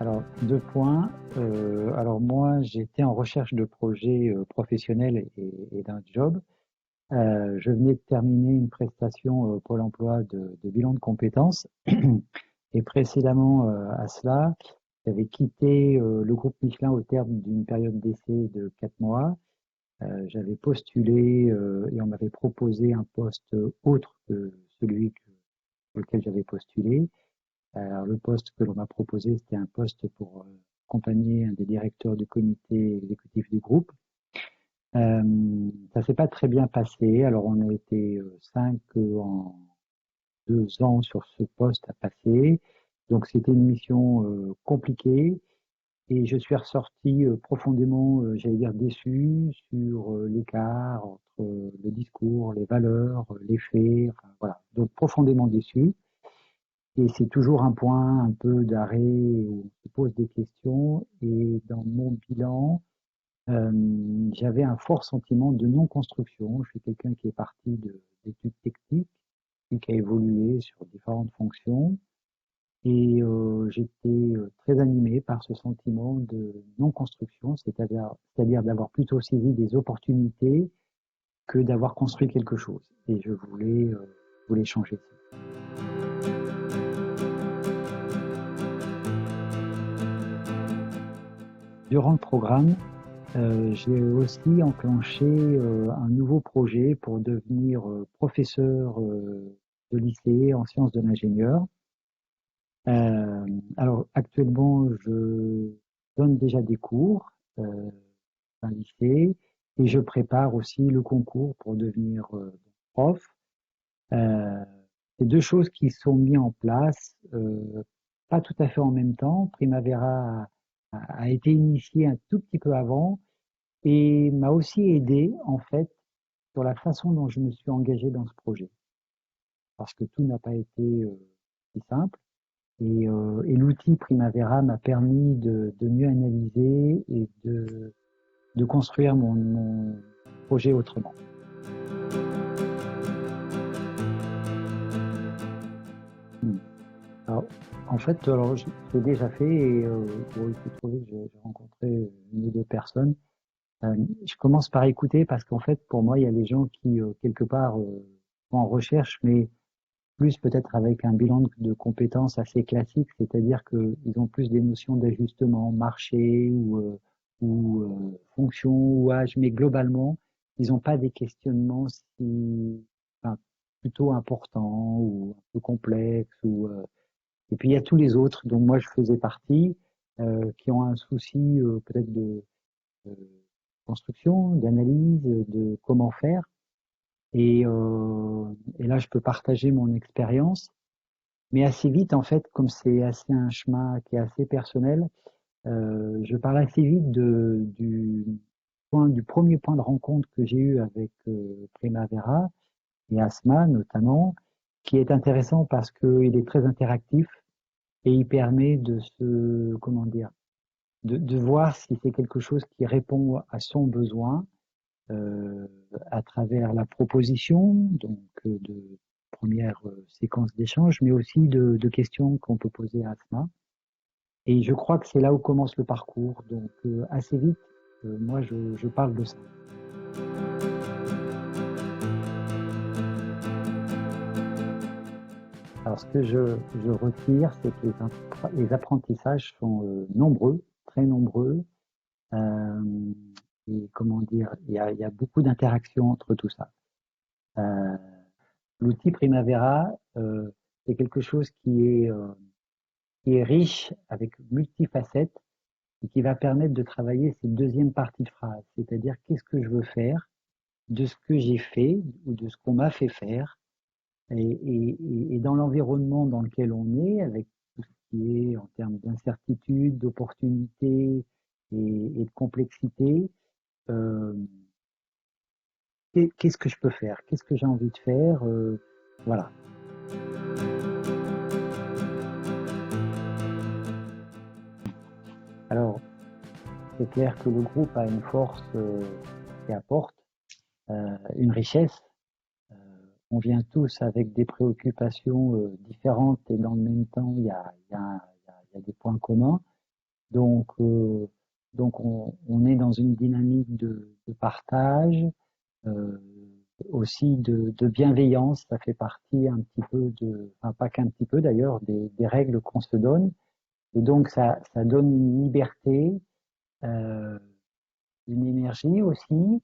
Alors, 2 points. Alors moi, j'étais en recherche de projets professionnels et d'un job. Je venais de terminer une prestation Pôle emploi de bilan de compétences. Et précédemment à cela, j'avais quitté le groupe Michelin au terme d'une période d'essai de 4 mois. J'avais postulé et on m'avait proposé un poste autre que celui pour lequel j'avais postulé. Alors, le poste que l'on m'a proposé, c'était un poste pour accompagner un des directeurs du comité exécutif du groupe. Ça s'est pas très bien passé. Alors, on a été 5 en 2 ans sur ce poste à passer. Donc, c'était une mission compliquée. Et je suis ressorti profondément, j'allais dire, déçu sur l'écart entre le discours, les valeurs, les faits. Enfin, voilà. Donc, profondément déçu. Et c'est toujours un point un peu d'arrêt où on se pose des questions. Et dans mon bilan, j'avais un fort sentiment de non-construction. Je suis quelqu'un qui est parti d'études techniques et qui a évolué sur différentes fonctions. Et j'étais très animé par ce sentiment de non-construction, c'est-à-dire d'avoir plutôt saisi des opportunités que d'avoir construit quelque chose. Et je voulais changer ça. Durant le programme, j'ai aussi enclenché un nouveau projet pour devenir professeur de lycée en sciences de l'ingénieur. Alors actuellement, je donne déjà des cours dans un lycée et je prépare aussi le concours pour devenir prof. Euh, c'est deux choses qui sont mises en place, pas tout à fait en même temps. Primavera a été initié un tout petit peu avant et m'a aussi aidé en fait sur la façon dont je me suis engagé dans ce projet, parce que tout n'a pas été si simple. Et l'outil Primavera m'a permis de mieux analyser et de construire mon projet autrement. Alors, en fait, alors, je l'ai déjà fait et bon, il faut trouver que j'ai rencontré une ou deux personnes. Je commence par écouter parce qu'en fait, pour moi, il y a des gens qui, quelque part, sont en recherche, mais plus peut-être avec un bilan de compétences assez classique, c'est-à-dire qu'ils ont plus des notions d'ajustement, marché ou fonction ou âge, mais globalement, ils n'ont pas des questionnements enfin, plutôt importants ou un peu complexes. Et puis il y a tous les autres dont moi je faisais partie, qui ont un souci peut-être de construction, d'analyse, de comment faire. Et là, je peux partager mon expérience. Mais assez vite, en fait, comme c'est assez un chemin qui est assez personnel, je parle assez vite du premier point de rencontre que j'ai eu avec Primavera et Asma notamment, qui est intéressant parce qu'il est très interactif et il permet comment dire, de voir si c'est quelque chose qui répond à son besoin euh, à travers la proposition, donc de première séquence d'échange, mais aussi de questions qu'on peut poser à Asma. Et je crois que c'est là où commence le parcours. Donc assez vite, moi je parle de ça. Alors ce que je retire, c'est que les apprentissages sont nombreux, très nombreux. Euh, et comment dire, il y a beaucoup d'interactions entre tout ça. Euh, L'outil Primavera, c'est quelque chose qui est riche avec multifacettes et qui va permettre de travailler cette deuxième partie de phrase, c'est-à-dire qu'est-ce que je veux faire de ce que j'ai fait ou de ce qu'on m'a fait faire et dans l'environnement dans lequel on est, avec tout ce qui est en termes d'incertitude, d'opportunité et de complexité, euh, qu'est-ce que je peux faire, qu'est-ce que j'ai envie de faire, voilà. Alors, c'est clair que le groupe a une force qui apporte une richesse. Euh, on vient tous avec des préoccupations différentes et dans le même temps, il y a il y a des points communs. Donc, on est dans une dynamique de partage, aussi de bienveillance. Ça fait partie un petit peu enfin pas qu'un petit peu d'ailleurs, des règles qu'on se donne. Et donc, ça donne une liberté, une énergie aussi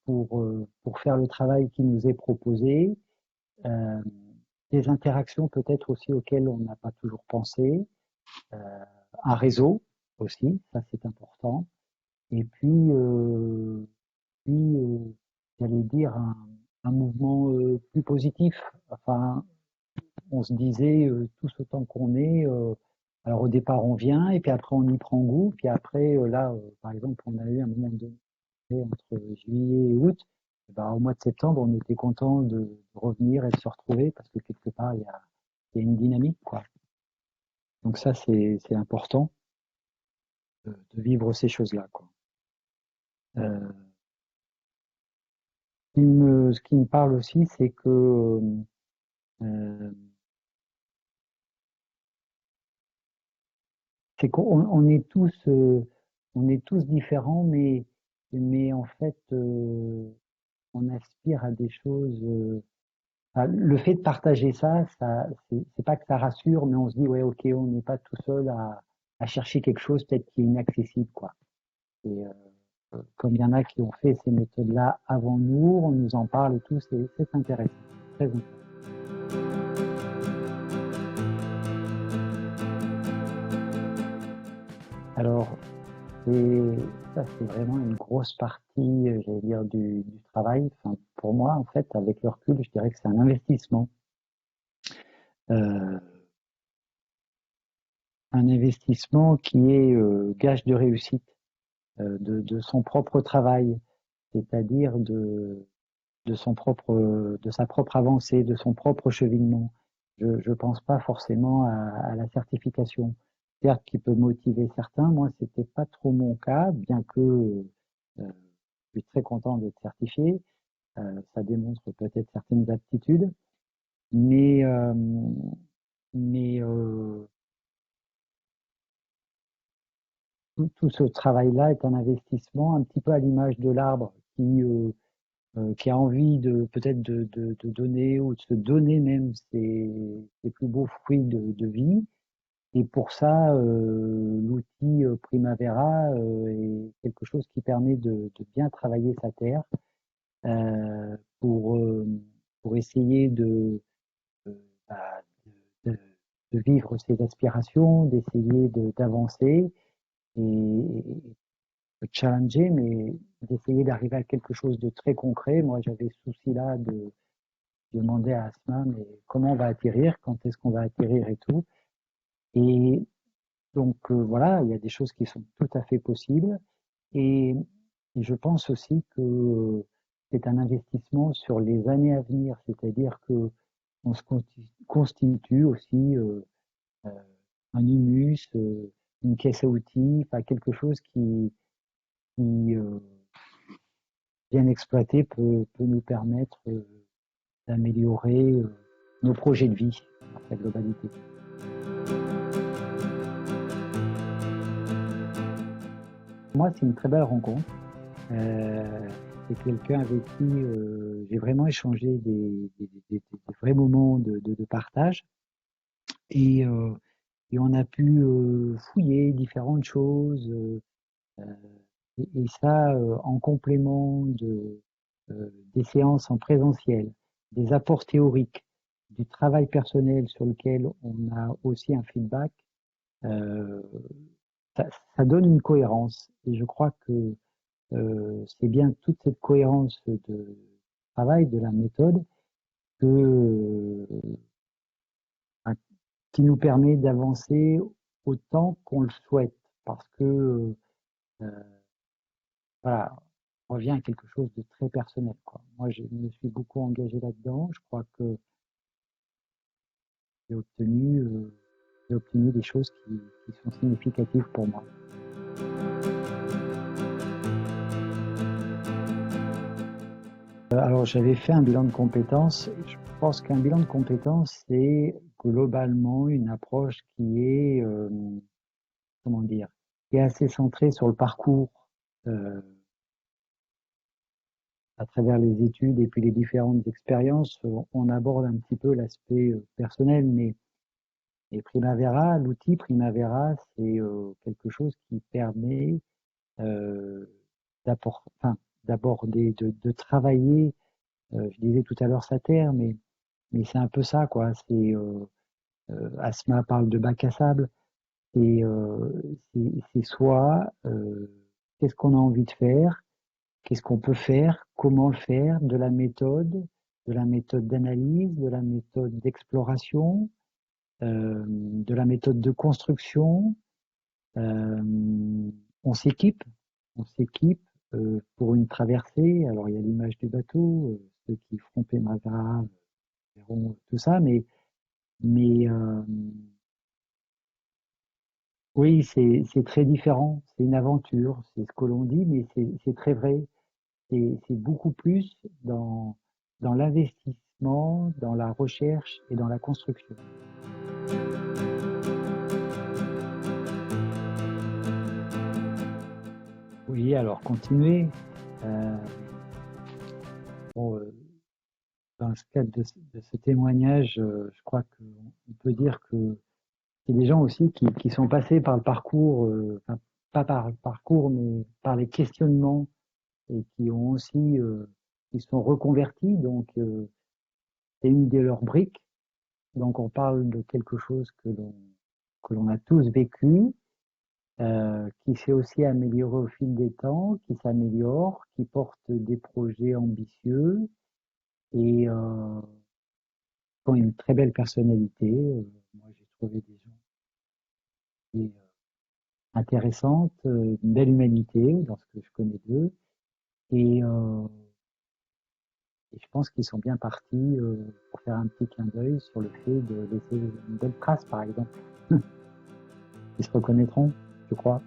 pour faire le travail qui nous est proposé. Des interactions peut-être aussi auxquelles on n'a pas toujours pensé. Un réseau aussi, ça c'est important. Et puis, j'allais dire un mouvement plus positif. Enfin, on se disait tous autant qu'on est. Alors au départ on vient et puis après on y prend goût. Puis après là, par exemple, on a eu un moment donné entre juillet et août. Et ben, au mois de septembre, on était content de revenir et de se retrouver parce que quelque part il y a une dynamique, quoi. Donc ça c'est important de vivre ces choses-là, quoi. Ce qui me parle aussi, c'est que c'est qu'on on est tous différents, mais en fait, on aspire à des choses. Le fait de partager ça, c'est pas que ça rassure, mais on se dit ouais, ok, on n'est pas tout seul à chercher quelque chose peut-être qui est inaccessible, quoi. Et comme il y en a qui ont fait ces méthodes-là avant nous, on nous en parle et tout, c'est intéressant, très intéressant. Alors, ça, c'est vraiment une grosse partie, j'allais dire, du travail. Enfin, pour moi, en fait, avec le recul, je dirais que c'est un investissement. Un investissement qui est gage de réussite de son propre travail, c'est-à-dire de sa propre avancée, de son propre cheminement. Je pense pas forcément à la certification. Certes, qui peut motiver certains. Moi, c'était pas trop mon cas, bien que je suis très content d'être certifié. Ça démontre peut-être certaines aptitudes, mais tout ce travail-là est un investissement, un petit peu à l'image de l'arbre qui a envie de peut-être de donner ou de se donner même ses plus beaux fruits de vie. Et pour ça, l'outil Primavera est quelque chose qui permet de bien travailler sa terre euh, pour, euh, pour essayer bah, de, de vivre ses aspirations, d'essayer d'avancer et de challenger, mais d'essayer d'arriver à quelque chose de très concret. Moi, j'avais ce souci-là de demander à Asma, mais comment on va atterrir, quand est-ce qu'on va atterrir et tout. Et donc, voilà, il y a des choses qui sont tout à fait possibles. Et, et je pense aussi que c'est un investissement sur les années à venir, c'est-à-dire que on se constitue aussi euh, un humus, une caisse à outils, enfin quelque chose qui bien exploité, peut nous permettre d'améliorer nos projets de vie dans sa globalité. Moi, c'est une très belle rencontre. C'est quelqu'un avec qui j'ai vraiment échangé des vrais moments de partage. Et, et on a pu fouiller différentes choses. Et ça, en complément des séances en présentiel, des apports théoriques, du travail personnel sur lequel on a aussi un feedback, euh, ça donne une cohérence. Et je crois que c'est bien toute cette cohérence de travail, de la méthode, que, qui nous permet d'avancer autant qu'on le souhaite. Parce que voilà, on revient à quelque chose de très personnel, quoi. Moi, je me suis beaucoup engagé là-dedans. Je crois que j'ai obtenu des choses qui sont significatives pour moi. Alors, j'avais fait un bilan de compétences. Je pense qu'un bilan de compétences, c'est globalement une approche qui est, comment dire, qui est assez centrée sur le parcours euh, à travers les études et puis les différentes expériences. On aborde un petit peu l'aspect personnel, mais et Primavera, l'outil Primavera, c'est quelque chose qui permet euh, enfin, d'aborder, de travailler. Je disais tout à l'heure Sater, mais c'est un peu ça, quoi. Asma parle de bac à sable. C'est soit qu'est-ce qu'on a envie de faire, qu'est-ce qu'on peut faire, comment le faire, de la méthode d'analyse, de la méthode d'exploration, de la méthode de construction. Euh, on s'équipe, on s'équipe pour une traversée. Alors il y a l'image du bateau, ceux qui feront Primavera verront tout ça, mais oui, c'est très différent. C'est une aventure, c'est ce que l'on dit, mais c'est très vrai. C'est beaucoup plus dans l'investissement, dans la recherche et dans la construction. Oui, alors continuer. Euh, bon, dans ce cadre de ce témoignage, je crois qu'on peut dire que c'est des gens aussi qui sont passés par le parcours, enfin, pas par le parcours, mais par les questionnements et qui ont aussi, qui sont reconvertis. Donc, c'est une de leurs briques. Donc, on parle de quelque chose que l'on a tous vécu, qui s'est aussi amélioré au fil des temps, qui s'améliore, qui porte des projets ambitieux et qui ont une très belle personnalité. Moi, j'ai trouvé des gens qui, intéressantes, une belle humanité dans ce que je connais d'eux. Et, euh, et je pense qu'ils sont bien partis pour faire un petit clin d'œil sur le fait de laisser une belle trace, par exemple. Ils se reconnaîtront, je crois.